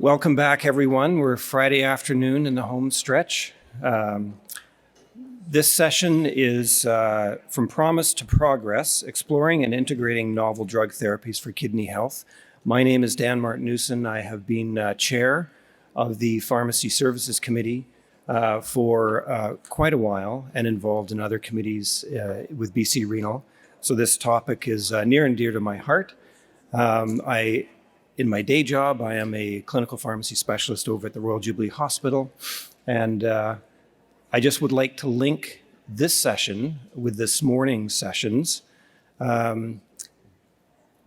Welcome back, everyone. We're Friday afternoon in the home stretch. This session is From Promise to Progress, Exploring and Integrating Novel Drug Therapies for Kidney Health. My name is Dan Martinussen. I have been chair of the Pharmacy Services Committee for quite a while and involved in other committees with BC Renal. So this topic is near and dear to my heart. In my day job, I am a clinical pharmacy specialist over at the Royal Jubilee Hospital, and I just would like to link this session with this morning's sessions.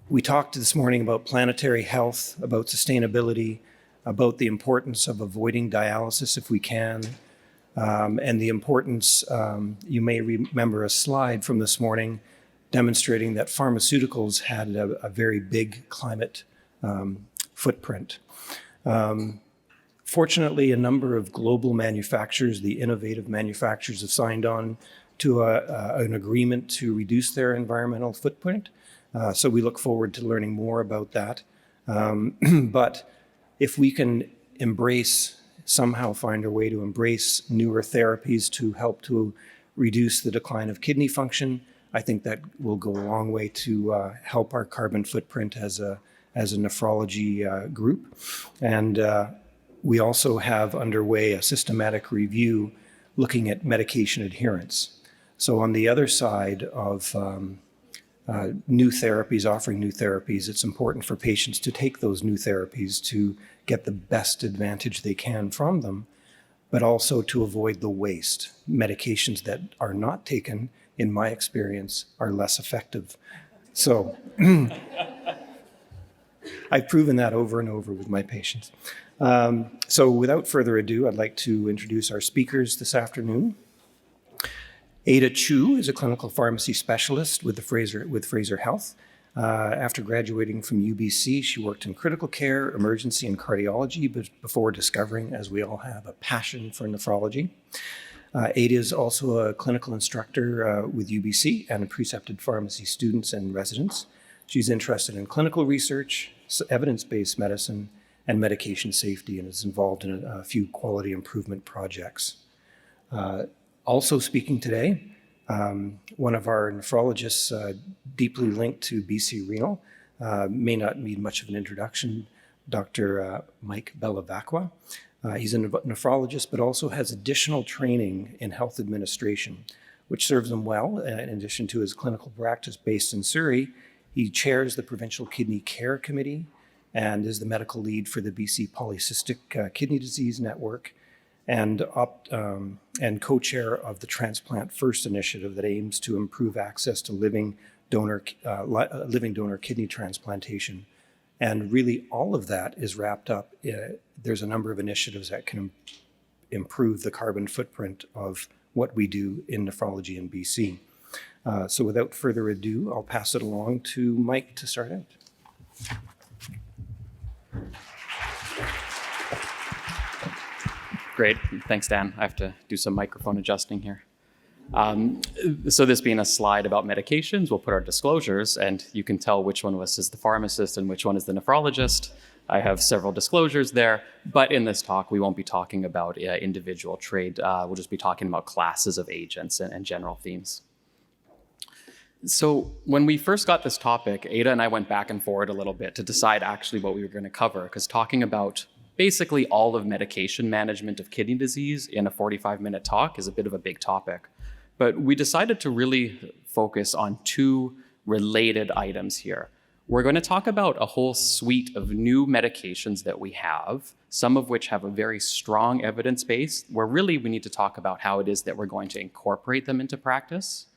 We talked this morning about planetary health, about sustainability, about the importance of avoiding dialysis if we can, and the importance, you may remember a slide from this morning demonstrating that pharmaceuticals had a very big climate footprint. Fortunately, a number of global manufacturers, the innovative manufacturers, have signed on to an agreement to reduce their environmental footprint. So we look forward to learning more about that. But if we can somehow find a way to embrace newer therapies to help to reduce the decline of kidney function, I think that will go a long way to help our carbon footprint as a nephrology group. And we also have underway a systematic review looking at medication adherence. So on the other side of new therapies, offering new therapies, it's important for patients to take those new therapies to get the best advantage they can from them, but also to avoid the waste. Medications that are not taken, in my experience, are less effective. So I've proven that over and over with my patients. So without further ado, I'd like to introduce our speakers this afternoon. Chiu is a clinical pharmacy specialist with Fraser Health. After graduating from UBC, she worked in critical care, emergency, and cardiology before discovering, as we all have, a passion for nephrology. Ada is also a clinical instructor with UBC and precepted pharmacy students and residents. She's interested in clinical research, evidence-based medicine, and medication safety, and is involved in a few quality improvement projects. Also speaking today, one of our nephrologists deeply linked to BC Renal, may not need much of an introduction, Dr. Mike Bevilacqua. He's a nephrologist, but also has additional training in health administration, which serves him well. In addition to his clinical practice based in Surrey, he chairs the Provincial Kidney Care Committee and is the medical lead for the BC Polycystic Kidney Disease Network and co-chair of the Transplant First initiative that aims to improve access to living donor kidney transplantation. And really all of that is wrapped up. There's a number of initiatives that can improve the carbon footprint of what we do in nephrology in BC. So without further ado, I'll pass it along to Mike to start out. Great, thanks Dan. I have to do some microphone adjusting here. So this being a slide about medications, we'll put our disclosures, and you can tell which one of us is the pharmacist and which one is the nephrologist. I have several disclosures there, but in this talk, we won't be talking about individual trade. We'll just be talking about classes of agents and general themes. So when we first got this topic, Ada and I went back and forward a little bit to decide actually what we were going to cover, because talking about basically all of medication management of kidney disease in a 45-minute talk is a bit of a big topic. But we decided to really focus on two related items here. We're going to talk about a whole suite of new medications that we have, some of which have a very strong evidence base, where really we need to talk about how it is that we're going to incorporate them into practice.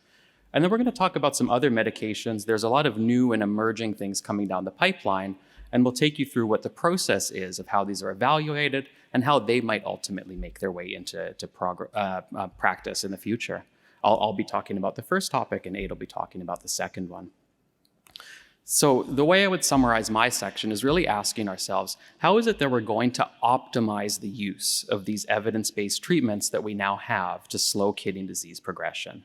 And then we're going to talk about some other medications. There's a lot of new and emerging things coming down the pipeline, and we'll take you through what the process is of how these are evaluated and how they might ultimately make their way into practice in the future. I'll be talking about the first topic, and Ada will be talking about the second one. So the way I would summarize my section is really asking ourselves, how is it that we're going to optimize the use of these evidence-based treatments that we now have to slow kidney disease progression?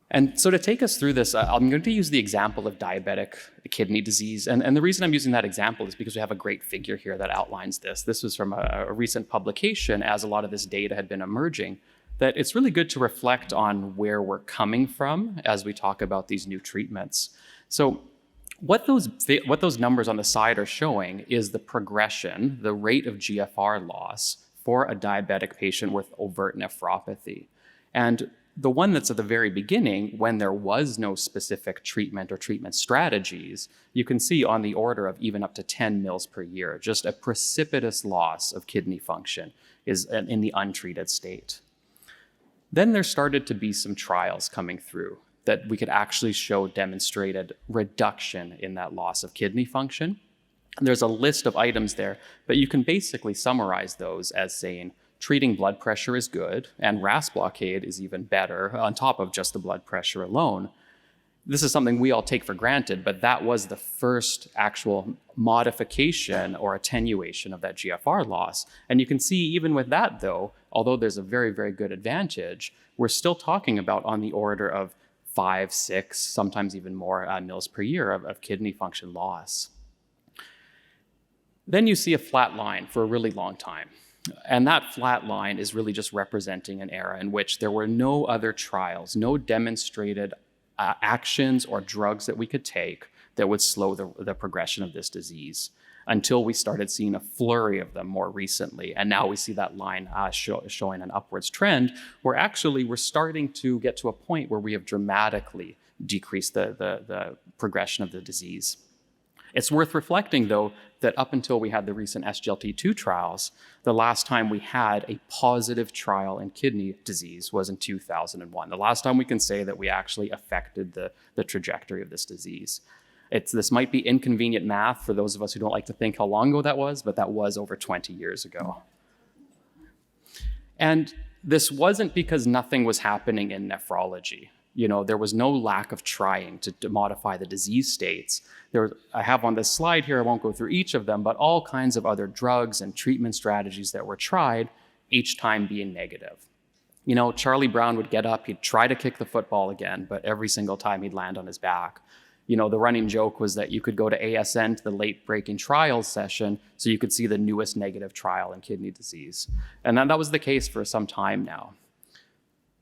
And so to take us through this, I'm going to use the example of diabetic kidney disease. And the reason I'm using that example is because we have a great figure here that outlines this. This was from a recent publication as a lot of this data had been emerging, that it's really good to reflect on where we're coming from as we talk about these new treatments. So what those numbers on the side are showing is the progression, the rate of GFR loss for a diabetic patient with overt nephropathy. And the one that's at the very beginning, when there was no specific treatment or treatment strategies, you can see on the order of even up to 10 mils per year, just a precipitous loss of kidney function is in the untreated state. Then there started to be some trials coming through that we could actually show demonstrated reduction in that loss of kidney function. There's a list of items there, but you can basically summarize those as saying, treating blood pressure is good, and RAS blockade is even better on top of just the blood pressure alone. This is something we all take for granted, but that was the first actual modification or attenuation of that GFR loss. And you can see even with that though, although there's a very, very good advantage, we're still talking about on the order of 5, 6, sometimes even more mils per year of kidney function loss. Then you see a flat line for a really long time. And that flat line is really just representing an era in which there were no other trials, no demonstrated actions or drugs that we could take that would slow the progression of this disease, until we started seeing a flurry of them more recently. And now we see that line showing an upwards trend, where actually we're starting to get to a point where we have dramatically decreased the progression of the disease. It's worth reflecting, though, that up until we had the recent SGLT2 trials, the last time we had a positive trial in kidney disease was in 2001. The last time we can say that we actually affected the trajectory of this disease. This might be inconvenient math for those of us who don't like to think how long ago that was, but that was over 20 years ago. And this wasn't because nothing was happening in nephrology. There was no lack of trying to modify the disease states. I have on this slide here, I won't go through each of them, but all kinds of other drugs and treatment strategies that were tried, each time being negative. Charlie Brown would get up, he'd try to kick the football again, but every single time he'd land on his back. The running joke was that you could go to ASN, to the late-breaking trials session, so you could see the newest negative trial in kidney disease. And that was the case for some time now.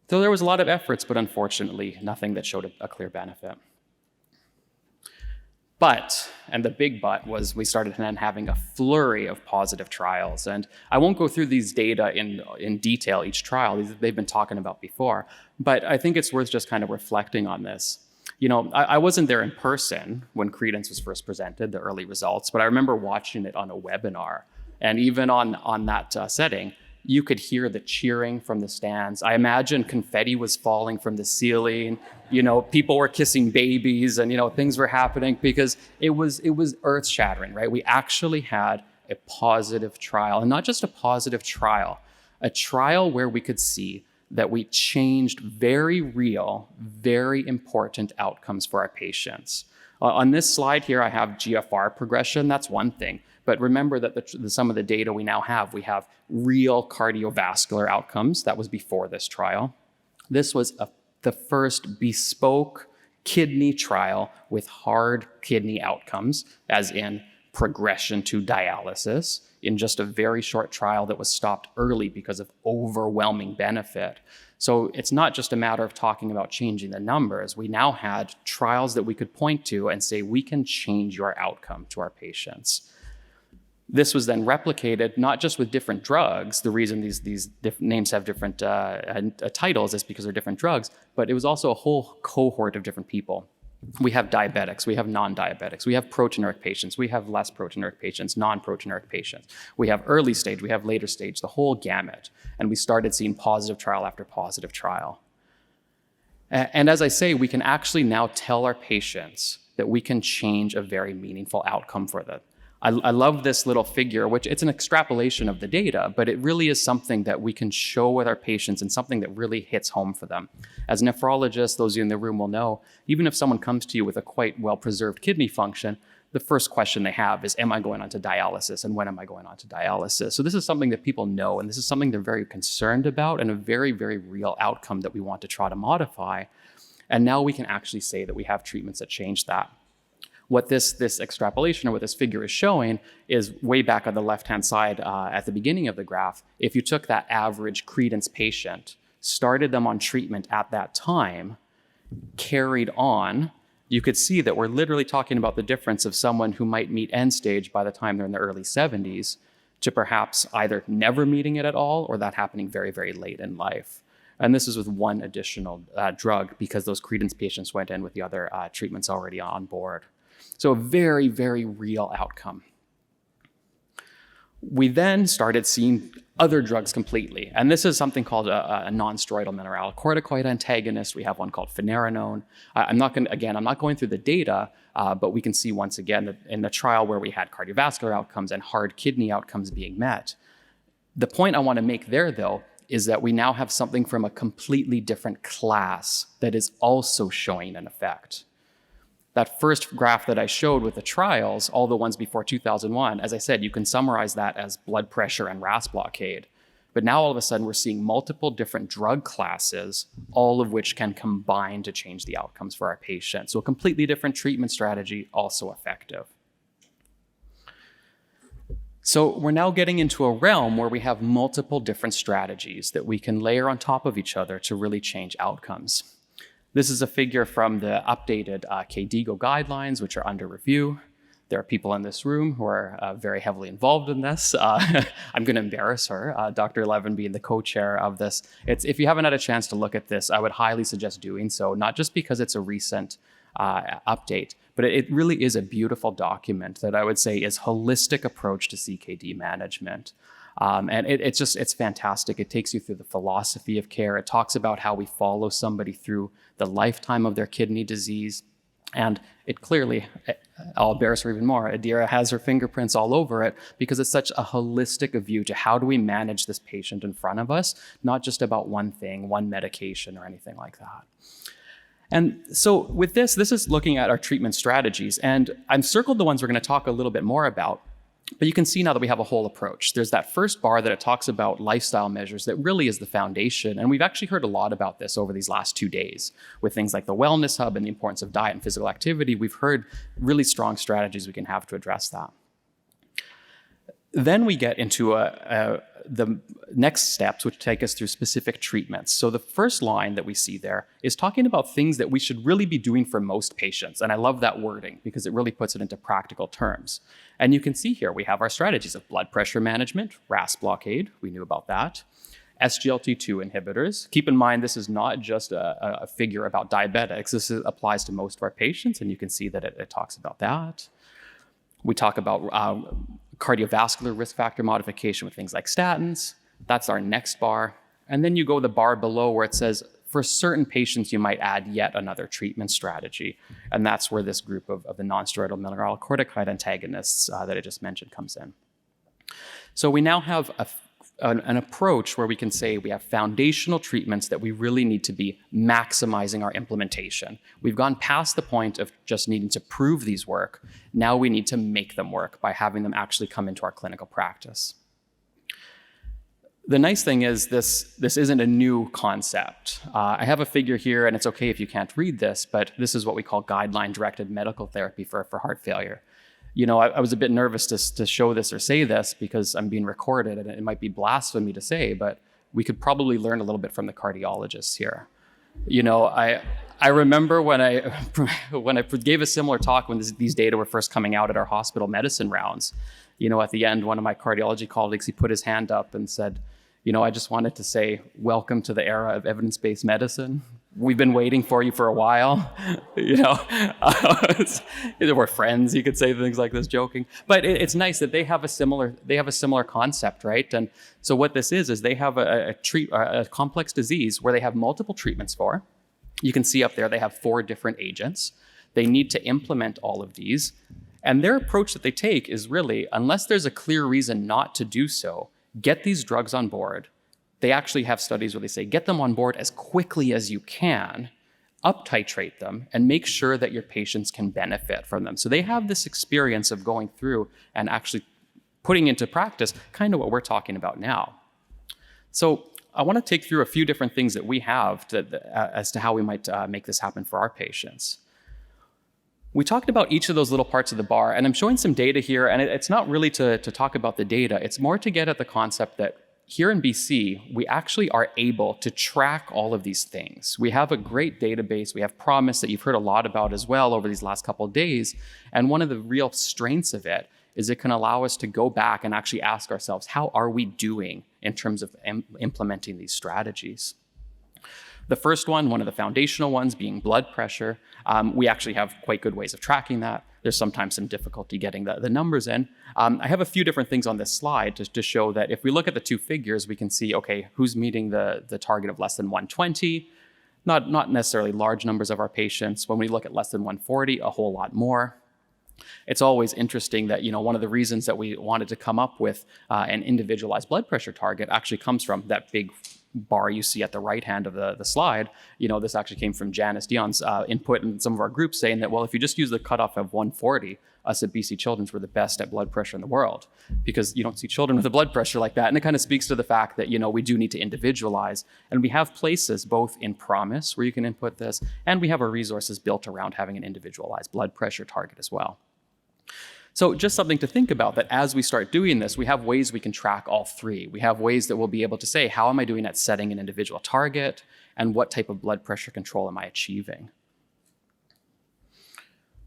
So there was a lot of efforts, but unfortunately, nothing that showed a clear benefit. But, and the big but, was we started then having a flurry of positive trials. And I won't go through these data in detail, each trial, they've been talking about before, but I think it's worth just kind of reflecting on this. I wasn't there in person when Credence was first presented, the early results, but I remember watching it on a webinar. And even on that setting, you could hear the cheering from the stands. I imagine confetti was falling from the ceiling. People were kissing babies, and things were happening because it was earth-shattering, right? We actually had a positive trial, and not just a positive trial, a trial where we could see that we changed very real, very important outcomes for our patients. On this slide here, I have GFR progression. That's one thing. But remember that some of the data we now have, we have real cardiovascular outcomes. That was before this trial. This was the first bespoke kidney trial with hard kidney outcomes, as in progression to dialysis, in just a very short trial that was stopped early because of overwhelming benefit. So it's not just a matter of talking about changing the numbers. We now had trials that we could point to and say, we can change your outcome to our patients. This was then replicated not just with different drugs. The reason these names have different titles is because they're different drugs, but it was also a whole cohort of different people. We have diabetics, we have non-diabetics, we have proteinuric patients, we have less proteinuric patients, non-proteinuric patients. We have early stage, we have later stage, the whole gamut. And we started seeing positive trial after positive trial. And as I say, we can actually now tell our patients that we can change a very meaningful outcome for them. I love this little figure, which it's an extrapolation of the data, but it really is something that we can show with our patients and something that really hits home for them. As nephrologists, those of you in the room will know, even if someone comes to you with a quite well-preserved kidney function, the first question they have is, am I going on to dialysis, and when am I going on to dialysis? So this is something that people know, and this is something they're very concerned about, and a very, very real outcome that we want to try to modify. And now we can actually say that we have treatments that change that. What this extrapolation or what this figure is showing is way back on the left-hand side at the beginning of the graph. If you took that average credence patient, started them on treatment at that time, carried on, you could see that we're literally talking about the difference of someone who might meet end stage by the time they're in their early 70s to perhaps either never meeting it at all or that happening very, very late in life. And this is with one additional drug because those credence patients went in with the other treatments already on board. So a very, very real outcome. We then started seeing other drugs completely. And this is something called a non-steroidal mineralocorticoid antagonist. We have one called finerenone. I'm not going through the data, but we can see once again that in the trial where we had cardiovascular outcomes and hard kidney outcomes being met. The point I want to make there, though, is that we now have something from a completely different class that is also showing an effect. That first graph that I showed with the trials, all the ones before 2001, as I said, you can summarize that as blood pressure and RAS blockade. But now all of a sudden we're seeing multiple different drug classes, all of which can combine to change the outcomes for our patients. So a completely different treatment strategy, also effective. So we're now getting into a realm where we have multiple different strategies that we can layer on top of each other to really change outcomes. This is a figure from the updated KDIGO guidelines, which are under review. There are people in this room who are very heavily involved in this. I'm going to embarrass her, Dr. Levin being the co-chair of this. If you haven't had a chance to look at this, I would highly suggest doing so, not just because it's a recent update, but it really is a beautiful document that I would say is holistic approach to CKD management. And it's fantastic. It takes you through the philosophy of care. It talks about how we follow somebody through the lifetime of their kidney disease. And it clearly, I'll embarrass her even more, Adira has her fingerprints all over it because it's such a holistic view to how do we manage this patient in front of us, not just about one thing, one medication or anything like that. And so with this is looking at our treatment strategies. And I've circled the ones we're going to talk a little bit more about. But you can see now that we have a whole approach. There's that first bar that it talks about lifestyle measures that really is the foundation. And we've actually heard a lot about this over these last 2 days with things like the Wellness Hub and the importance of diet and physical activity. We've heard really strong strategies we can have to address that. Then we get into the next steps, which take us through specific treatments. So the first line that we see there is talking about things that we should really be doing for most patients. And I love that wording because it really puts it into practical terms. And you can see here, we have our strategies of blood pressure management, RAS blockade, we knew about that, SGLT2 inhibitors. Keep in mind, this is not just a figure about diabetics. This applies to most of our patients, and you can see that it talks about that. We talk about cardiovascular risk factor modification with things like statins. That's our next bar. And then you go the bar below where it says, for certain patients, you might add yet another treatment strategy. And that's where this group of the non-steroidal mineralocorticoid antagonists that I just mentioned comes in. So we now have an approach where we can say we have foundational treatments that we really need to be maximizing our implementation. We've gone past the point of just needing to prove these work. Now we need to make them work by having them actually come into our clinical practice. The nice thing is this isn't a new concept. I have a figure here, and it's okay if you can't read this, but this is what we call guideline-directed medical therapy for heart failure. You know, I was a bit nervous to show this or say this because I'm being recorded, and it might be blasphemy to say, but we could probably learn a little bit from the cardiologists here. You know, I remember when I gave a similar talk when these data were first coming out at our hospital medicine rounds. You know, at the end, one of my cardiology colleagues, he put his hand up and said, you know, I just wanted to say, welcome to the era of evidence-based medicine. We've been waiting for you for a while. You know, we're friends. You could say things like this, joking. But it's nice that they have a similar concept, right? And so what this is they have a complex disease where they have multiple treatments for. You can see up there they have 4 different agents. They need to implement all of these, and their approach that they take is really, unless there's a clear reason not to do so, get these drugs on board. They actually have studies where they say, get them on board as quickly as you can, up-titrate them, and make sure that your patients can benefit from them. So they have this experience of going through and actually putting into practice kind of what we're talking about now. So I want to take through a few different things that we have as to how we might make this happen for our patients. We talked about each of those little parts of the bar, and I'm showing some data here, and it's not really to talk about the data. It's more to get at the concept that here in BC, we actually are able to track all of these things. We have a great database. We have Promise that you've heard a lot about as well over these last couple of days. And one of the real strengths of it is it can allow us to go back and actually ask ourselves, how are we doing in terms of implementing these strategies? The first one of the foundational ones being blood pressure. We actually have quite good ways of tracking that. There's sometimes some difficulty getting the numbers in. I have a few different things on this slide to show that if we look at the two figures, we can see, okay, who's meeting the target of less than 120? Not necessarily large numbers of our patients. When we look at less than 140, a whole lot more. It's always interesting that, one of the reasons that we wanted to come up with an individualized blood pressure target actually comes from that big bar you see at the right hand of the slide. This actually came from Janice Dion's input in some of our groups saying that, well, if you just use the cutoff of 140, us at BC Children's were the best at blood pressure in the world, because you don't see children with a blood pressure like that. And it kind of speaks to the fact that, we do need to individualize. And we have places both in Promise where you can input this, and we have our resources built around having an individualized blood pressure target as well. So just something to think about, that as we start doing this, we have ways we can track all three. We have ways that we'll be able to say, how am I doing at setting an individual target, and what type of blood pressure control am I achieving?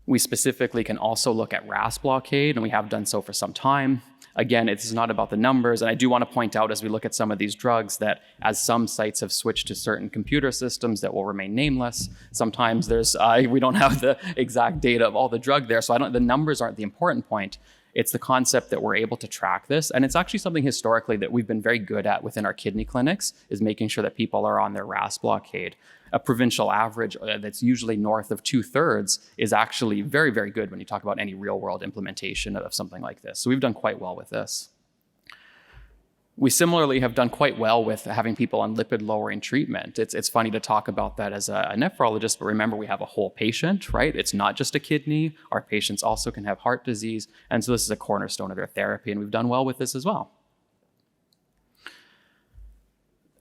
We specifically can also look at RAS blockade, and we have done so for some time. Again, it's not about the numbers, and I do want to point out as we look at some of these drugs that as some sites have switched to certain computer systems that will remain nameless, sometimes there's we don't have the exact data of all the drug there, so the numbers aren't the important point. It's the concept that we're able to track this, and it's actually something historically that we've been very good at within our kidney clinics, is making sure that people are on their RAS blockade. A provincial average that's usually north of 2/3 is actually very, very good when you talk about any real-world implementation of something like this. So we've done quite well with this. We similarly have done quite well with having people on lipid-lowering treatment. It's funny to talk about that as a nephrologist, but remember, we have a whole patient, right? It's not just a kidney. Our patients also can have heart disease, and so this is a cornerstone of their therapy, and we've done well with this as well.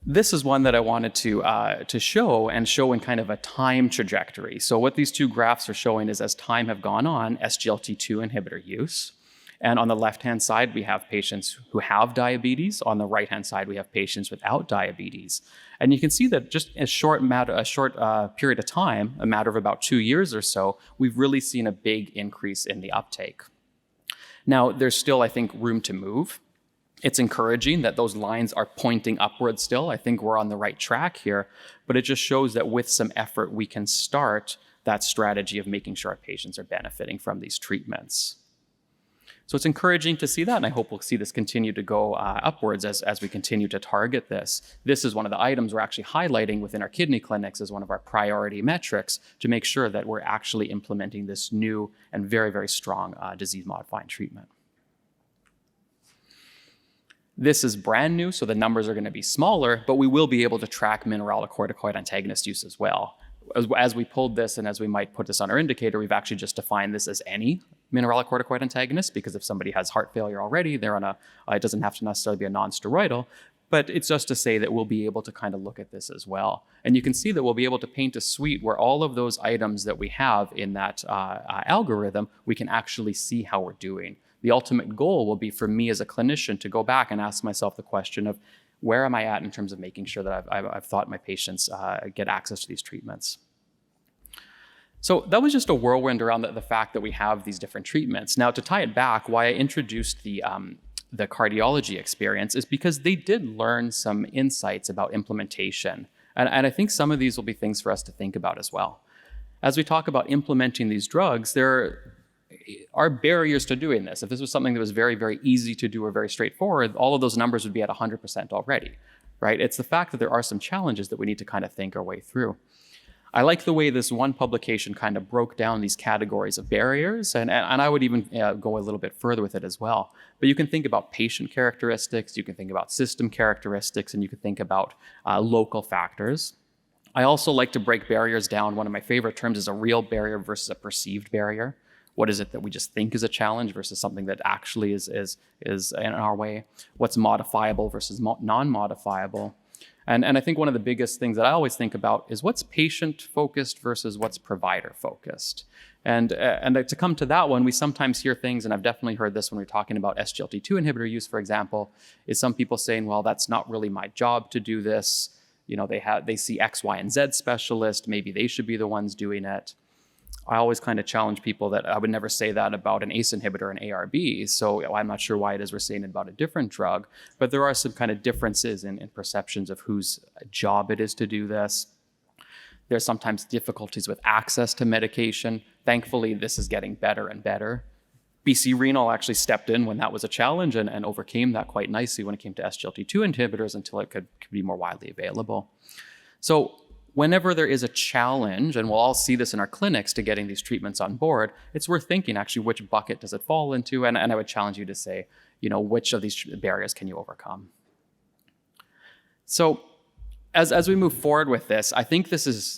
This is one that I wanted to show in kind of a time trajectory. So what these two graphs are showing is as time have gone on, SGLT2 inhibitor use. And on the left-hand side, we have patients who have diabetes. On the right-hand side, we have patients without diabetes. And you can see that just a short period of time, a matter of about 2 years or so, we've really seen a big increase in the uptake. Now, there's still, I think, room to move. It's encouraging that those lines are pointing upward still. I think we're on the right track here, but it just shows that with some effort, we can start that strategy of making sure our patients are benefiting from these treatments. So it's encouraging to see that, and I hope we'll see this continue to go upwards as we continue to target this. This is one of the items we're actually highlighting within our kidney clinics as one of our priority metrics to make sure that we're actually implementing this new and very, very strong disease-modifying treatment. This is brand new, so the numbers are going to be smaller, but we will be able to track mineralocorticoid antagonist use as well. As we pulled this and as we might put this on our indicator, we've actually just defined this as any mineralocorticoid antagonist, because if somebody has heart failure already, they're on it doesn't have to necessarily be a non-steroidal, but it's just to say that we'll be able to kind of look at this as well. And you can see that we'll be able to paint a suite where all of those items that we have in that algorithm, we can actually see how we're doing. The ultimate goal will be for me as a clinician to go back and ask myself the question of, where am I at in terms of making sure that I've thought my patients get access to these treatments? So that was just a whirlwind around the fact that we have these different treatments. Now, to tie it back, why I introduced the cardiology experience is because they did learn some insights about implementation. And I think some of these will be things for us to think about as well. As we talk about implementing these drugs, there are barriers to doing this. If this was something that was very, very easy to do or very straightforward, all of those numbers would be at 100% already, right? It's the fact that there are some challenges that we need to kind of think our way through. I like the way this one publication kind of broke down these categories of barriers, and I would even go a little bit further with it as well. But you can think about patient characteristics, you can think about system characteristics, and you can think about local factors. I also like to break barriers down. One of my favorite terms is a real barrier versus a perceived barrier. What is it that we just think is a challenge versus something that actually is in our way? What's modifiable versus non-modifiable? And I think one of the biggest things that I always think about is what's patient-focused versus what's provider-focused. And to come to that one, we sometimes hear things, and I've definitely heard this when we're talking about SGLT2 inhibitor use, for example, is some people saying, well, that's not really my job to do this. You know, they see X, Y, and Z specialist. Maybe they should be the ones doing it. I always kind of challenge people that I would never say that about an ACE inhibitor and ARB. So I'm not sure why it is we're saying it about a different drug, but there are some kind of differences in perceptions of whose job it is to do this. There's sometimes difficulties with access to medication. Thankfully, this is getting better and better. BC Renal actually stepped in when that was a challenge and overcame that quite nicely when it came to SGLT2 inhibitors until it could be more widely available. So whenever there is a challenge, and we'll all see this in our clinics to getting these treatments on board, it's worth thinking actually which bucket does it fall into, and I would challenge you to say, you know, which of these barriers can you overcome? So as we move forward with this, I think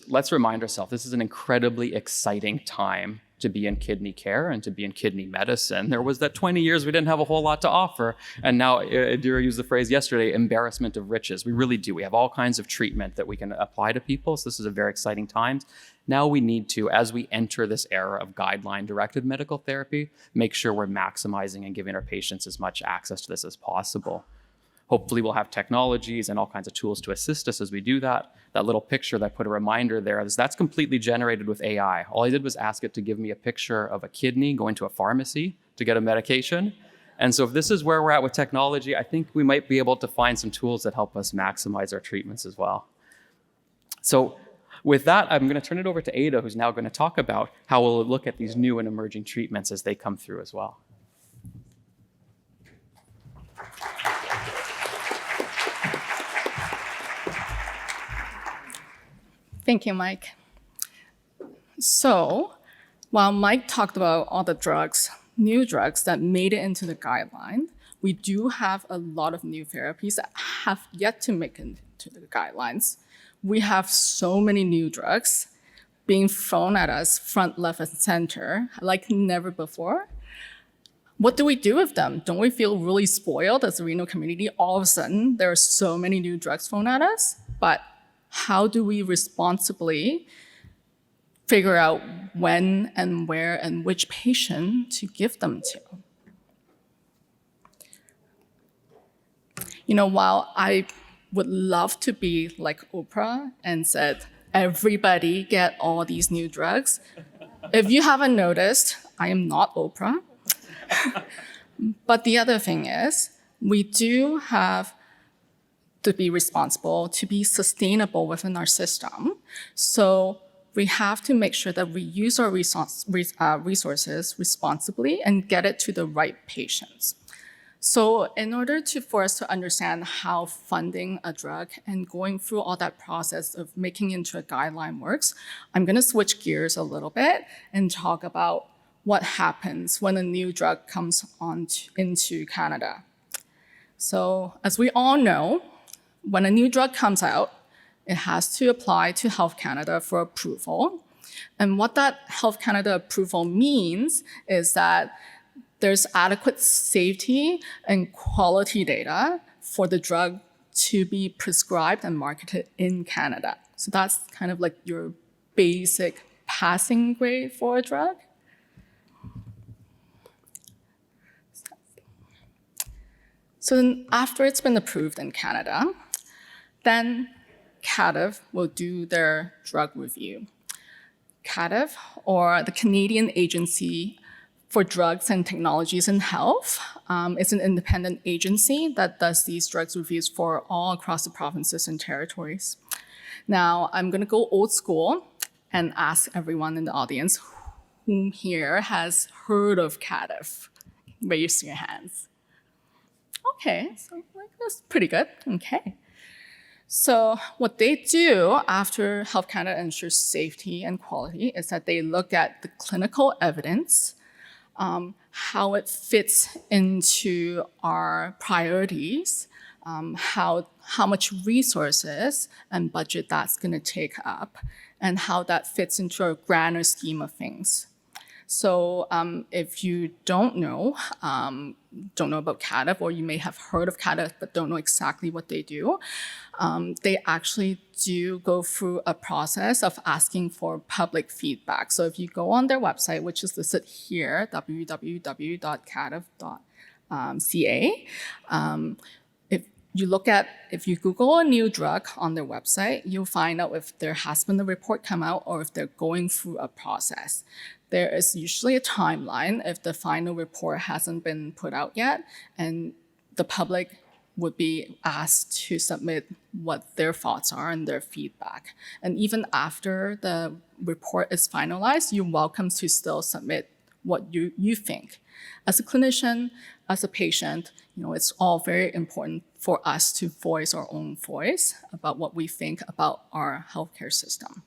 let's remind ourselves, this is an incredibly exciting time to be in kidney care and to be in kidney medicine. There was that 20 years we didn't have a whole lot to offer. And now, Adira used the phrase yesterday, embarrassment of riches. We really do. We have all kinds of treatment that we can apply to people. So this is a very exciting time. Now we need to, as we enter this era of guideline-directed medical therapy, make sure we're maximizing and giving our patients as much access to this as possible. Hopefully we'll have technologies and all kinds of tools to assist us as we do that. That little picture that I put a reminder there, that's completely generated with AI. All I did was ask it to give me a picture of a kidney going to a pharmacy to get a medication. And so if this is where we're at with technology, I think we might be able to find some tools that help us maximize our treatments as well. So with that, I'm going to turn it over to Ada, who's now going to talk about how we'll look at these new and emerging treatments as they come through as well. Thank you, Mike. So while Mike talked about all the drugs, new drugs that made it into the guideline, we do have a lot of new therapies that have yet to make it into the guidelines. We have so many new drugs being thrown at us front, left, and center like never before. What do we do with them? Don't we feel really spoiled as a renal community? All of a sudden, there are so many new drugs thrown at us, but how do we responsibly figure out when and where and which patient to give them to? You know, while I would love to be like Oprah and said, everybody get all these new drugs, if you haven't noticed, I am not Oprah. But the other thing is, we do have to be responsible, to be sustainable within our system. So we have to make sure that we use our resources responsibly and get it to the right patients. So in order for us to understand how funding a drug and going through all that process of making it into a guideline works, I'm going to switch gears a little bit and talk about what happens when a new drug comes into Canada. So as we all know, when a new drug comes out, it has to apply to Health Canada for approval. And what that Health Canada approval means is that there's adequate safety and quality data for the drug to be prescribed and marketed in Canada. So that's kind of like your basic passing grade for a drug. So then after it's been approved in Canada, then CADTH will do their drug review. CADTH, or the Canadian Agency for Drugs and Technologies in Health, is an independent agency that does these drugs reviews for all across the provinces and territories. Now, I'm going to go old school and ask everyone in the audience who here has heard of CADTH. Raise your hands. Okay, so that's pretty good. Okay. So what they do after Health Canada ensures safety and quality is that they look at the clinical evidence, how it fits into our priorities, how much resources and budget that's going to take up, and how that fits into our grander scheme of things. So if you don't know about CADF, or you may have heard of CADF but don't know exactly what they do, they actually do go through a process of asking for public feedback. So if you go on their website, which is listed here, www.cadf.ca, if you Google a new drug on their website, you'll find out if there has been a report come out or if they're going through a process. There is usually a timeline if the final report hasn't been put out yet, and the public would be asked to submit what their thoughts are and their feedback. And even after the report is finalized, you're welcome to still submit what you think. As a clinician, as a patient, it's all very important for us to voice our own voice about what we think about our healthcare system.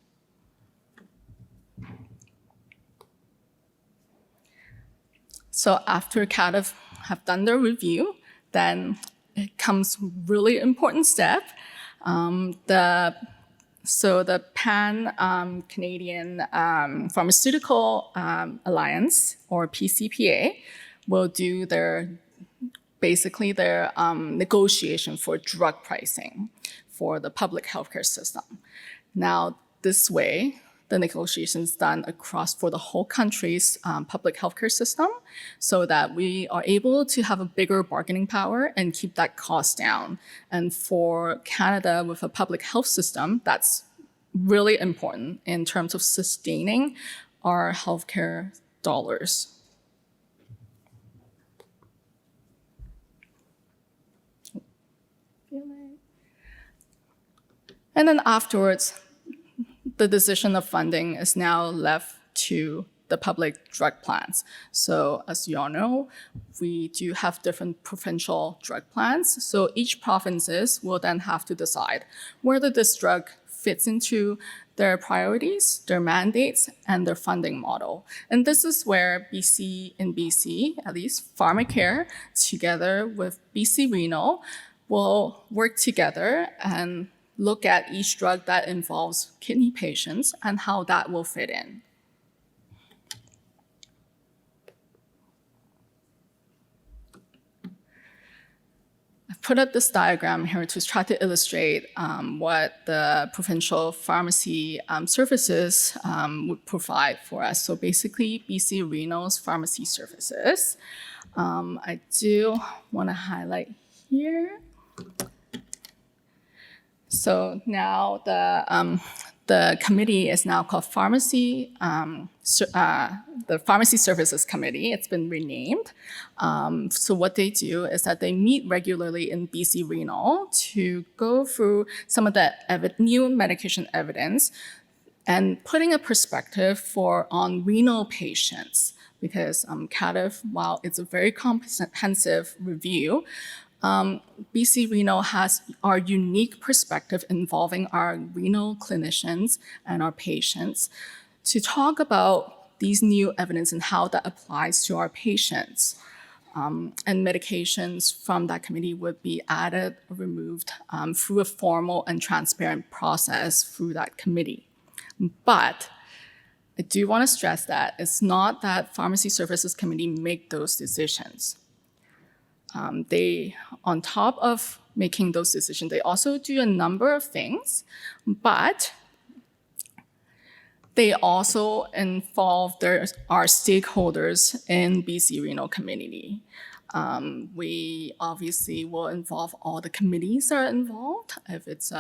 So after CADF have done their review, then it comes really important step. The Pan-Canadian Pharmaceutical Alliance, or PCPA, will do their negotiation for drug pricing for the public healthcare system. Now, this way, the negotiations done across for the whole country's public healthcare system, so that we are able to have a bigger bargaining power and keep that cost down. And for Canada, with a public health system, that's really important in terms of sustaining our healthcare dollars. And then afterwards, the decision of funding is now left to the public drug plans. So as you all know, we do have different provincial drug plans. So each provinces will then have to decide whether this drug fits into their priorities, their mandates, and their funding model. And this is where BC, at least PharmaCare, together with BC Renal, will work together and look at each drug that involves kidney patients and how that will fit in. I've put up this diagram here to try to illustrate what the provincial pharmacy services would provide for us. So basically, BC Renal's pharmacy services. I do want to highlight here. So now the committee is now called the Pharmacy Services Committee. It's been renamed. So what they do is that they meet regularly in BC Renal to go through some of the new medication evidence and putting a perspective on renal patients. Because CADF, while it's a very comprehensive review, BC Renal has our unique perspective involving our renal clinicians and our patients to talk about these new evidence and how that applies to our patients. And medications from that committee would be added or removed through a formal and transparent process through that committee. But I do want to stress that it's not that Pharmacy Services Committee make those decisions. They, on top of making those decisions, they also do a number of things, but they also involve our stakeholders in BC Renal community. We obviously will involve all the committees that are involved. If it's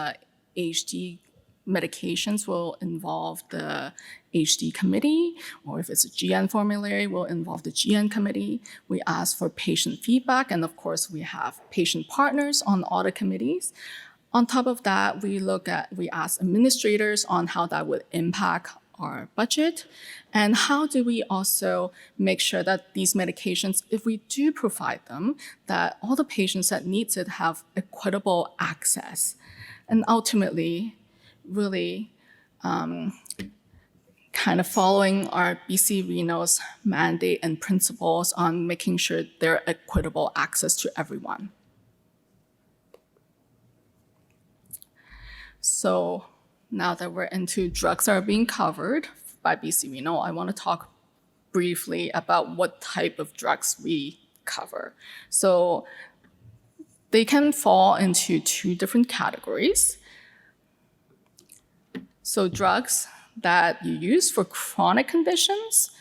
HD medications, will involve the HD committee, or if it's a GN formulary, we'll involve the GN committee. We ask for patient feedback, and of course, we have patient partners on all the committees. On top of that, we ask administrators on how that would impact our budget, and how do we also make sure that these medications, if we do provide them, that all the patients that need it have equitable access. And ultimately, really kind of following our BC Renal's mandate and principles on making sure there are equitable access to everyone. So now that we're into drugs that are being covered by BC Renal, I want to talk briefly about what type of drugs we cover. So they can fall into two different categories. So drugs that you use for chronic conditions,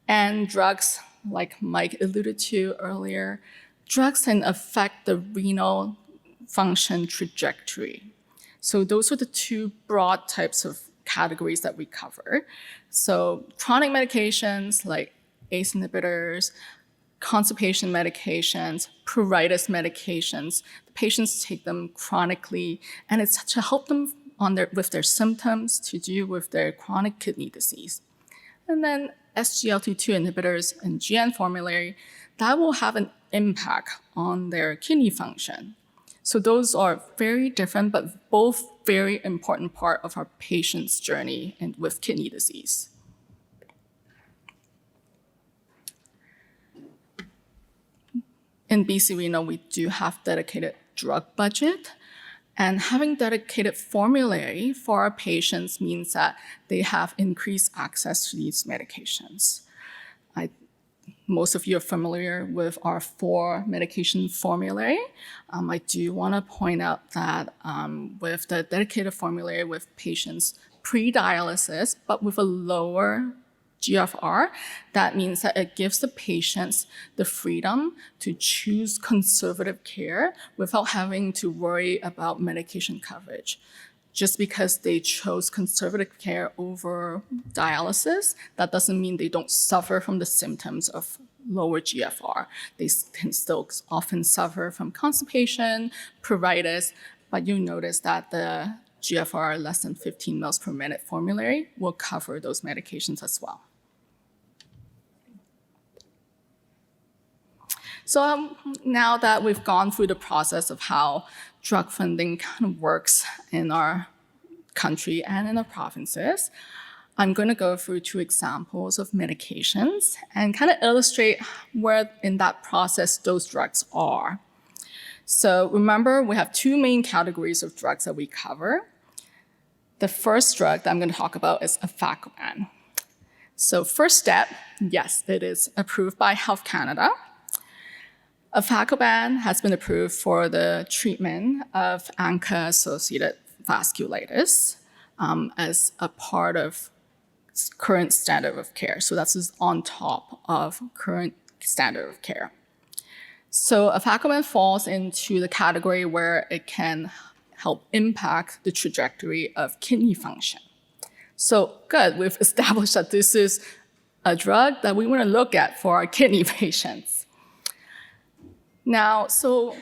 and drugs, like Mike alluded to earlier, drugs can affect the renal function trajectory. So those are the two broad types of categories that we cover. So chronic medications like ACE inhibitors, constipation medications, pruritus medications, the patients take them chronically, and it's to help them with their symptoms to do with their chronic kidney disease. And then SGLT2 inhibitors and GN formulary, that will have an impact on their kidney function. So those are very different, but both very important part of our patient's journey with kidney disease. In BC Renal, we do have dedicated drug budget. And having dedicated formulary for our patients means that they have increased access to these medications. Most of you are familiar with our 4 medication formulary. I do want to point out that with the dedicated formulary with patients pre-dialysis, but with a lower GFR, that means that it gives the patients the freedom to choose conservative care without having to worry about medication coverage. Just because they chose conservative care over dialysis, that doesn't mean they don't suffer from the symptoms of lower GFR. They can still often suffer from constipation, pruritus, but you'll notice that the GFR less than 15 mL per minute formulary will cover those medications as well. So now that we've gone through the process of how drug funding kind of works in our country and in our provinces, I'm going to go through 2 examples of medications and kind of illustrate where in that process those drugs are. So remember, we have 2 main categories of drugs that we cover. The first drug that I'm going to talk about is Bevilacqua. So first step, yes, it is approved by Health Canada. Bevilacqua has been approved for the treatment of ANCA-associated vasculitis as a part of current standard of care. So that's on top of current standard of care. So Bevilacqua falls into the category where it can help impact the trajectory of kidney function. So good, we've established that this is a drug that we want to look at for our kidney patients. Now, so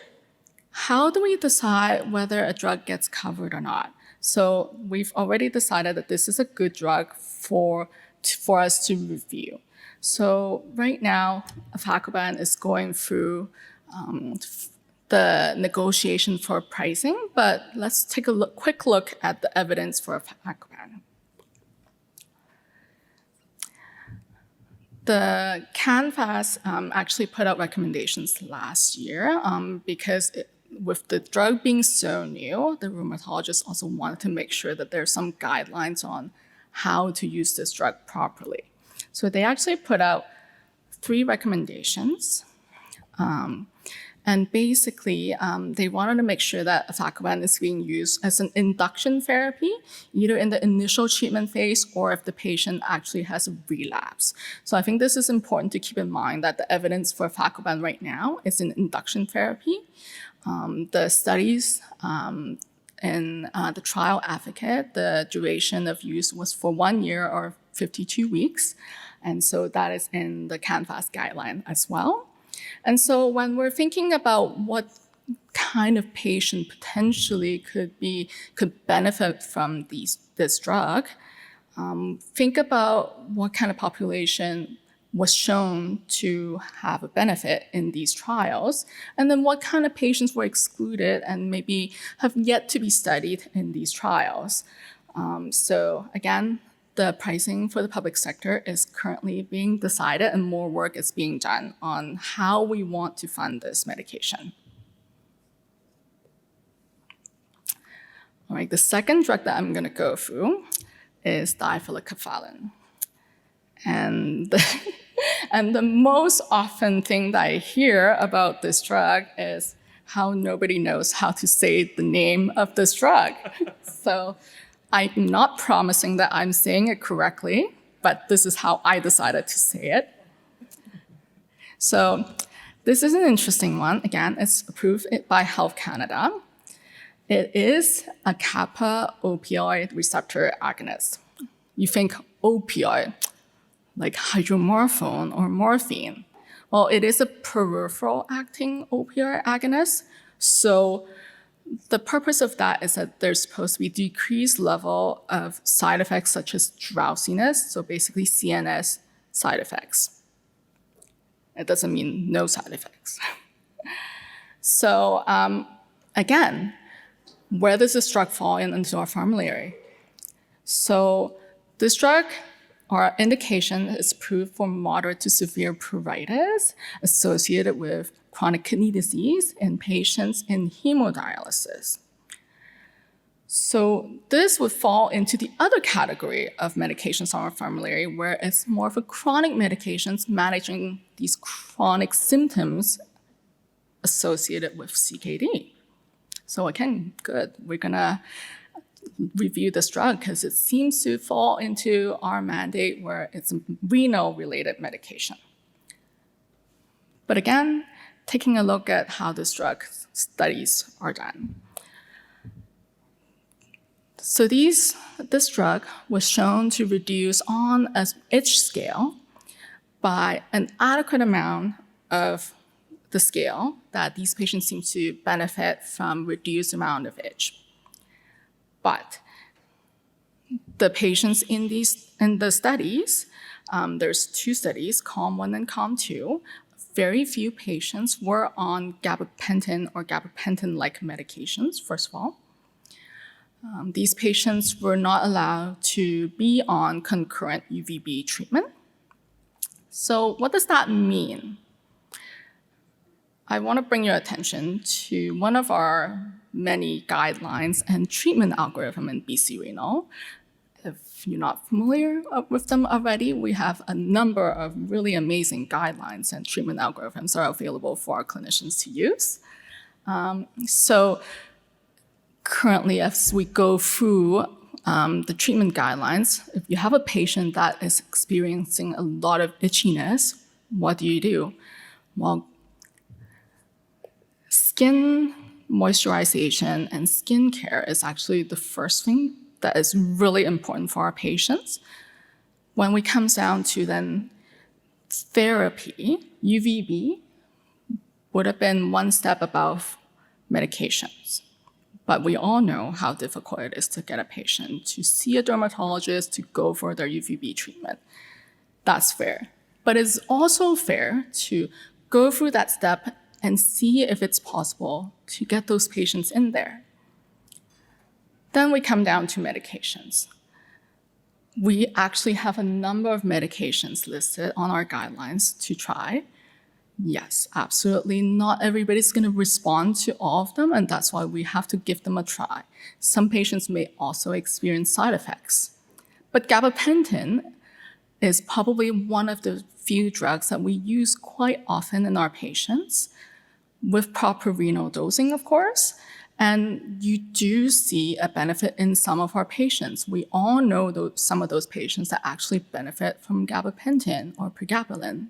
how do we decide whether a drug gets covered or not? So we've already decided that this is a good drug for us to review. So right now, Bevilacqua is going through the negotiation for pricing, but let's take a quick look at the evidence for Bevilacqua. The CANFAS actually put out recommendations last year because with the drug being so new, the rheumatologists also wanted to make sure that there's some guidelines on how to use this drug properly. So they actually put out 3 recommendations. And basically, they wanted to make sure that Bevilacqua is being used as an induction therapy, either in the initial treatment phase or if the patient actually has a relapse. So I think this is important to keep in mind that the evidence for Bevilacqua right now is an induction therapy. The studies in the trial advocate, the duration of use was for 1 year or 52 weeks. And so that is in the CANFAS guideline as well. And so when we're thinking about what kind of patient potentially could benefit from this drug, think about what kind of population was shown to have a benefit in these trials, and then what kind of patients were excluded and maybe have yet to be studied in these trials. So again, the pricing for the public sector is currently being decided and more work is being done on how we want to fund this medication. All right, the second drug that I'm gonna go through is difelikefalin. And And the most often thing that I hear about this drug is how nobody knows how to say the name of this drug. So I'm not promising that I'm saying it correctly, but this is how I decided to say it. So this is an interesting one. Again, it's approved by Health Canada. It is a kappa opioid receptor agonist. You think opioid, like hydromorphone or morphine. Well, it is a peripheral acting opioid agonist. So the purpose of that is that there's supposed to be decreased level of side effects such as drowsiness, so basically CNS side effects. It doesn't mean no side effects. So again, where does this drug fall into our formulary? So this drug, our indication is approved for moderate to severe pruritus associated with chronic kidney disease in patients in hemodialysis. So this would fall into the other category of medications on our formulary, where it's more of a chronic medications managing these chronic symptoms associated with CKD. So again, good. We're gonna review this drug because it seems to fall into our mandate where it's a renal-related medication. But again, taking a look at how this drug studies are done. So this drug was shown to reduce on an itch scale by an adequate amount of the scale that these patients seem to benefit from reduced amount of itch. But the patients in the studies, there's two studies, CALM-1 and CALM-2, very few patients were on gabapentin or gabapentin-like medications, first of all. These patients were not allowed to be on concurrent UVB treatment. So what does that mean? I want to bring your attention to one of our many guidelines and treatment algorithm in BC Renal. If you're not familiar with them already, we have a number of really amazing guidelines and treatment algorithms that are available for our clinicians to use. So currently, as we go through the treatment guidelines, if you have a patient that is experiencing a lot of itchiness, what do? Well, skin moisturization and skin care is actually the first thing that is really important for our patients. When we come down to then therapy, UVB would have been one step above medications. But we all know how difficult it is to get a patient to see a dermatologist to go for their UVB treatment. That's fair. But it's also fair to go through that step and see if it's possible to get those patients in there. Then we come down to medications. We actually have a number of medications listed on our guidelines to try. Yes, absolutely. Not everybody's going to respond to all of them, and that's why we have to give them a try. Some patients may also experience side effects. But gabapentin is probably one of the few drugs that we use quite often in our patients, with proper renal dosing, of course. And you do see a benefit in some of our patients. We all know some of those patients that actually benefit from gabapentin or pregabalin.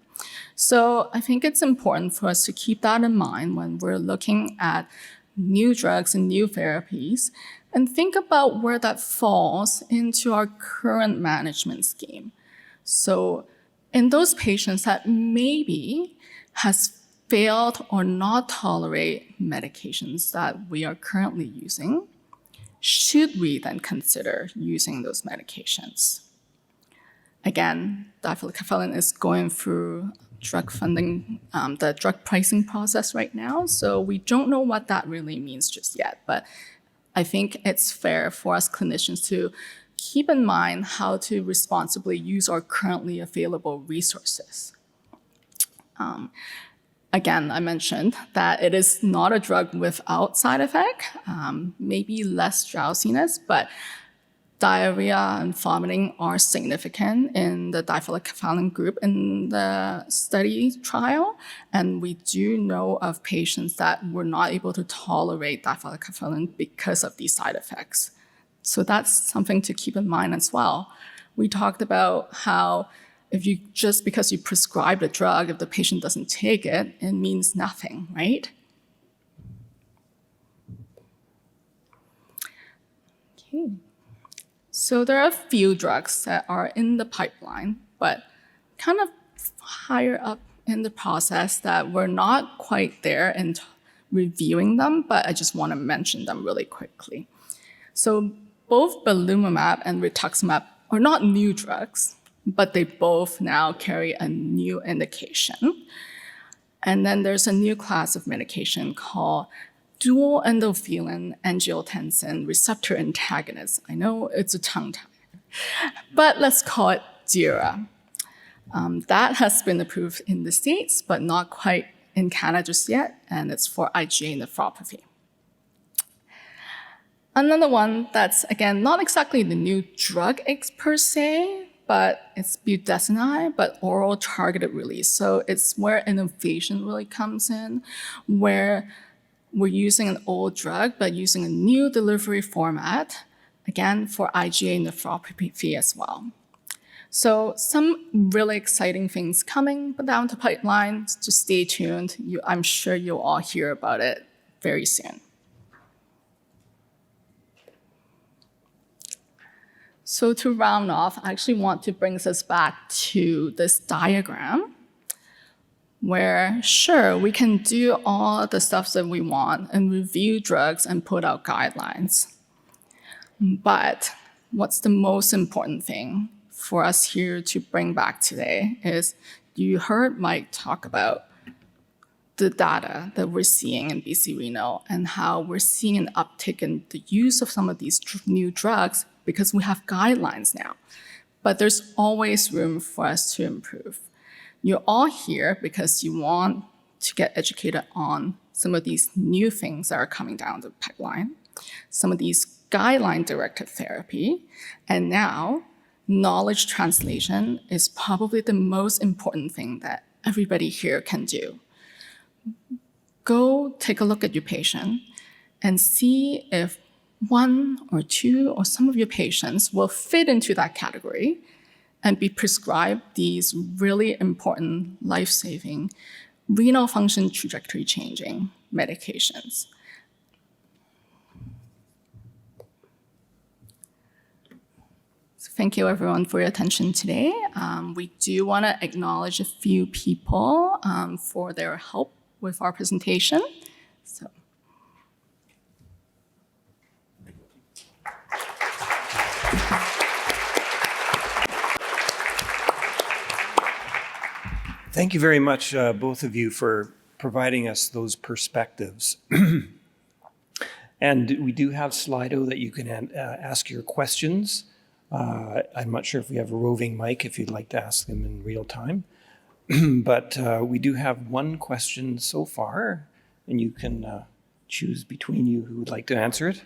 So I think it's important for us to keep that in mind when we're looking at new drugs and new therapies and think about where that falls into our current management scheme. So in those patients that maybe has failed or not tolerate medications that we are currently using, should we then consider using those medications? Again, difelikefalin is going through drug funding, the drug pricing process right now, so we don't know what that really means just yet, but I think it's fair for us clinicians to keep in mind how to responsibly use our currently available resources. Again, I mentioned that it is not a drug without side effect, maybe less drowsiness, but diarrhea and vomiting are significant in the difelikefalin group in the study trial. And we do know of patients that were not able to tolerate difelikefalin because of these side effects. So that's something to keep in mind as well. We talked about how if you just because you prescribe a drug, if the patient doesn't take it, it means nothing, right? Okay. So there are a few drugs that are in the pipeline, but kind of higher up in the process that we're not quite there in reviewing them, but I just want to mention them really quickly. So both belimumab and rituximab are not new drugs, but they both now carry a new indication. And then there's a new class of medication called dual endothelin angiotensin receptor antagonist. I know it's a tongue tie, but let's call it DIRA. That has been approved in the States, but not quite in Canada just yet, and it's for IgA nephropathy. Another one that's, again, not exactly the new drug per se, but it's budesonide, but oral targeted release. So it's where innovation really comes in, where we're using an old drug, but using a new delivery format, again, for IgA nephropathy as well. So some really exciting things coming down the pipeline. Just stay tuned. I'm sure you'll all hear about it very soon. So to round off, I actually want to bring us back to this diagram where, sure, we can do all the stuff that we want and review drugs and put out guidelines. But what's the most important thing for us here to bring back today is you heard Mike talk about the data that we're seeing in BC Renal and how we're seeing an uptick in the use of some of these new drugs because we have guidelines now. But there's always room for us to improve. You're all here because you want to get educated on some of these new things that are coming down the pipeline, some of these guideline-directed therapy, and now knowledge translation is probably the most important thing that everybody here can do. Go take a look at your patient and see if one or two or some of your patients will fit into that category and be prescribed these really important life-saving, renal function trajectory-changing medications. So thank you everyone for your attention today. We do want to acknowledge a few people for their help with our presentation. So. Thank you very much, both of you, for providing us those perspectives. And we do have Slido that you can ask your questions. I'm not sure if we have a roving mic if you'd like to ask them in real time. But we do have one question so far, and you can choose between you who would like to answer it.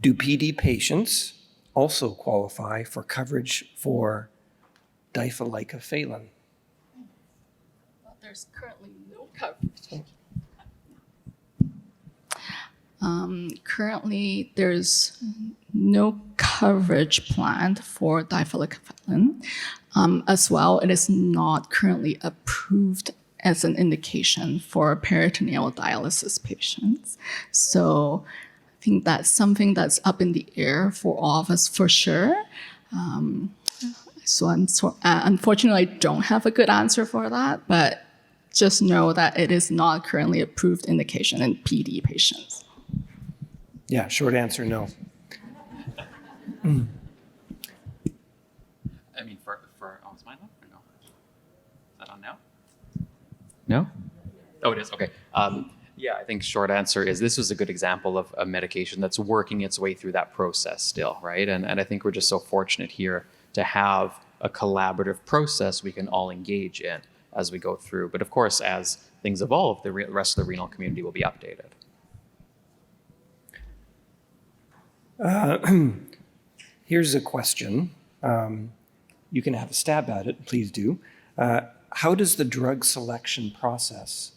Do PD patients also qualify for coverage for difelikefalin? Well, there's currently no coverage. Currently, there's no coverage planned for difelikefalin. As well, it is not currently approved as an indication for peritoneal dialysis patients. So I think that's something that's up in the air for all of us for sure. So unfortunately, I don't have a good answer for that, but just know that it is not currently approved indication in PD patients. Yeah, short answer, no. I mean, oh, is mine on or no? Is that on now? No? Oh, it is, okay. Yeah, I think short answer is this was a good example of a medication that's working its way through that process still, right? And I think we're just so fortunate here to have a collaborative process we can all engage in as we go through. But of course, as things evolve, the rest of the renal community will be updated. Here's a question. You can have a stab at it, please do. How does the drug selection process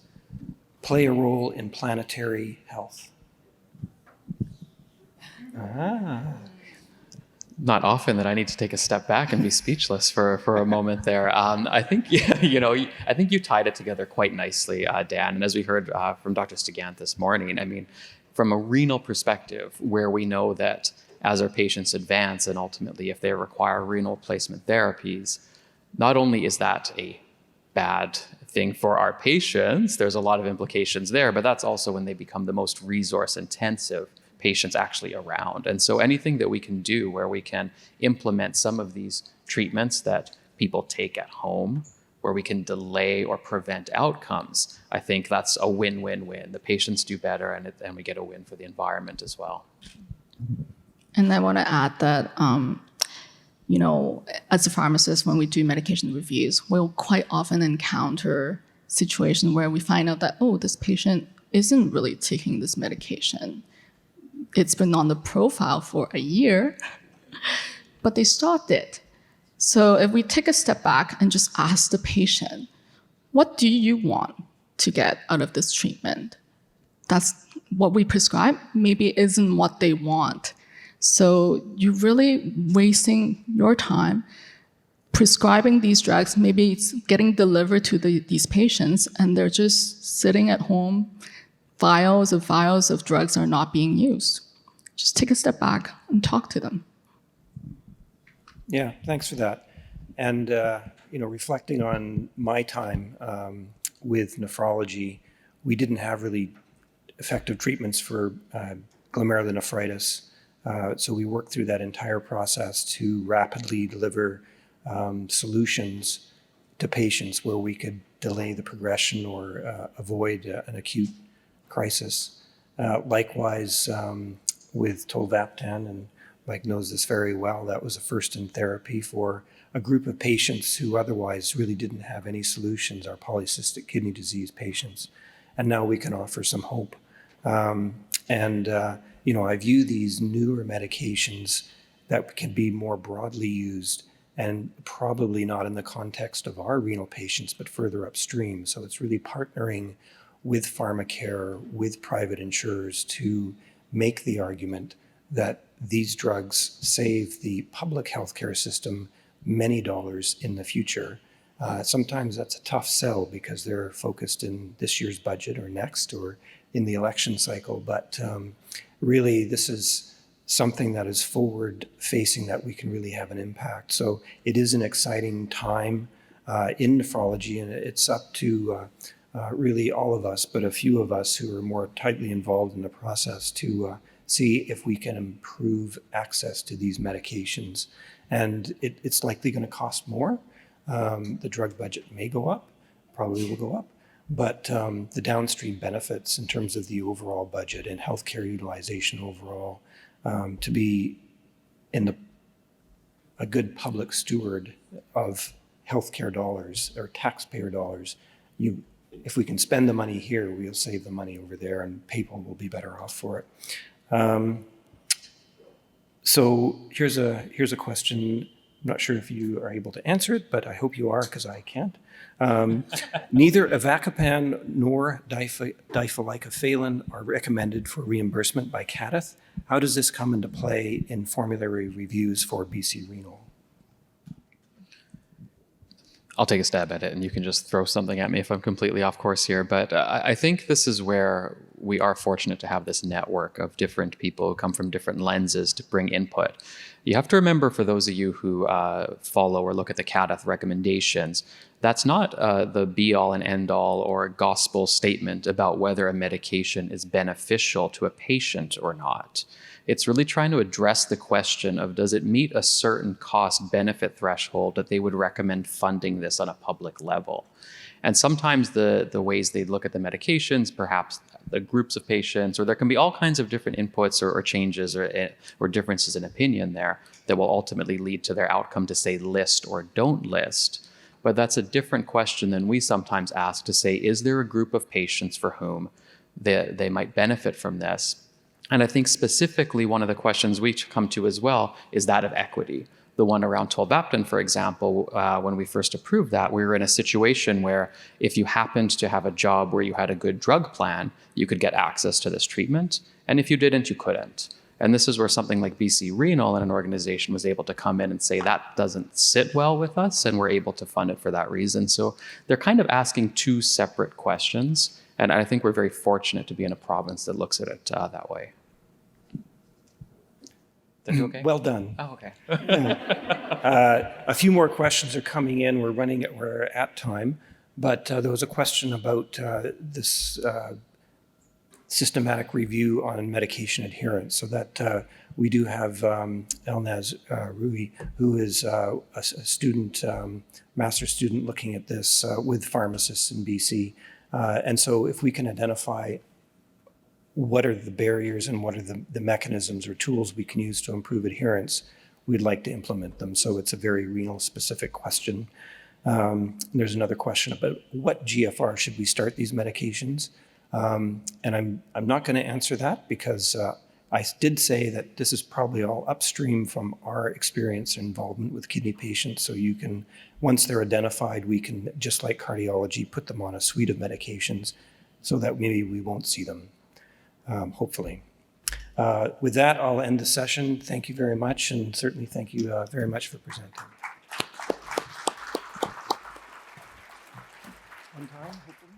play a role in planetary health? Not often that I need to take a step back and be speechless for a moment there. I think, I think you tied it together quite nicely, Dan. And as we heard from Dr. Stigant this morning, I mean, from a renal perspective, where we know that as our patients advance and ultimately if they require renal replacement therapies, not only is that a bad thing for our patients, there's a lot of implications there, but that's also when they become the most resource intensive patients actually around. And so anything that we can do where we can implement some of these treatments that people take at home, where we can delay or prevent outcomes, I think that's a win-win-win. The patients do better and we get a win for the environment as well. And I want to add that, as a pharmacist, when we do medication reviews, we'll quite often encounter situations where we find out that, this patient isn't really taking this medication. It's been on the profile for a year, but they stopped it. So if we take a step back and just ask the patient, what do you want to get out of this treatment? That's what we prescribe, maybe isn't what they want. So you're really wasting your time prescribing these drugs. Maybe it's getting delivered to these patients and they're just sitting at home. Vials of drugs are not being used. Just take a step back and talk to them. Yeah, thanks for that. And, reflecting on my time with nephrology, we didn't have really effective treatments for glomerulonephritis. So we worked through that entire process to rapidly deliver solutions to patients where we could delay the progression or avoid an acute crisis. Likewise, with tolvaptan, and Mike knows this very well, that was a first in therapy for a group of patients who otherwise really didn't have any solutions, our polycystic kidney disease patients. And now we can offer some hope. I view these newer medications that can be more broadly used and probably not in the context of our renal patients, but further upstream. So it's really partnering with pharmacare, with private insurers to make the argument that these drugs save the public healthcare system many dollars in the future. Sometimes that's a tough sell because they're focused in this year's budget or next or in the election cycle. But really, this is something that is forward facing that we can really have an impact. So it is an exciting time in nephrology, and it's up to really all of us, but a few of us who are more tightly involved in the process to see if we can improve access to these medications. And it's likely going to cost more. The drug budget may go up, probably will go up, but the downstream benefits in terms of the overall budget and healthcare utilization overall, to be a good public steward of healthcare dollars or taxpayer dollars, if we can spend the money here, we'll save the money over there and people will be better off for it. So here's a question. I'm not sure if you are able to answer it, but I hope you are because I can't. Neither avacopan nor difelikefalin are recommended for reimbursement by CADTH. How does this come into play in formulary reviews for BC Renal? I'll take a stab at it and you can just throw something at me if I'm completely off course here. But I think this is where we are fortunate to have this network of different people who come from different lenses to bring input. You have to remember, for those of you who follow or look at the CADTH recommendations, that's not the be-all and end-all or gospel statement about whether a medication is beneficial to a patient or not. It's really trying to address the question of, does it meet a certain cost-benefit threshold that they would recommend funding this on a public level? And sometimes the ways they look at the medications, perhaps the groups of patients, or there can be all kinds of different inputs or changes or differences in opinion there that will ultimately lead to their outcome to say list or don't list. But that's a different question than we sometimes ask to say, is there a group of patients for whom they might benefit from this? And I think specifically one of the questions we come to as well is that of equity. The one around tolvaptan, for example, when we first approved that, we were in a situation where if you happened to have a job where you had a good drug plan, you could get access to this treatment. And if you didn't, you couldn't. And this is where something like BC Renal and an organization was able to come in and say that doesn't sit well with us, and we're able to fund it for that reason. So they're kind of asking two separate questions. And I think we're very fortunate to be in a province that looks at it that way. Is that okay? Well done. Oh, okay. A few more questions are coming in. We're at time, but there was a question about this systematic review on medication adherence. So that we do have Elnaz Rui, who is a student, master's student, looking at this with pharmacists in BC. And so if we can identify what are the barriers and what are the mechanisms or tools we can use to improve adherence, we'd like to implement them. So it's a very renal specific question. There's another question about what GFR should we start these medications? And I'm not going to answer that because I did say that this is probably all upstream from our experience and involvement with kidney patients. So you can, once they're identified, we can, just like cardiology, put them on a suite of medications so that maybe we won't see them. Hopefully. With that, I'll end the session. Thank you very much, and certainly thank you very much for presenting. On time, hopefully.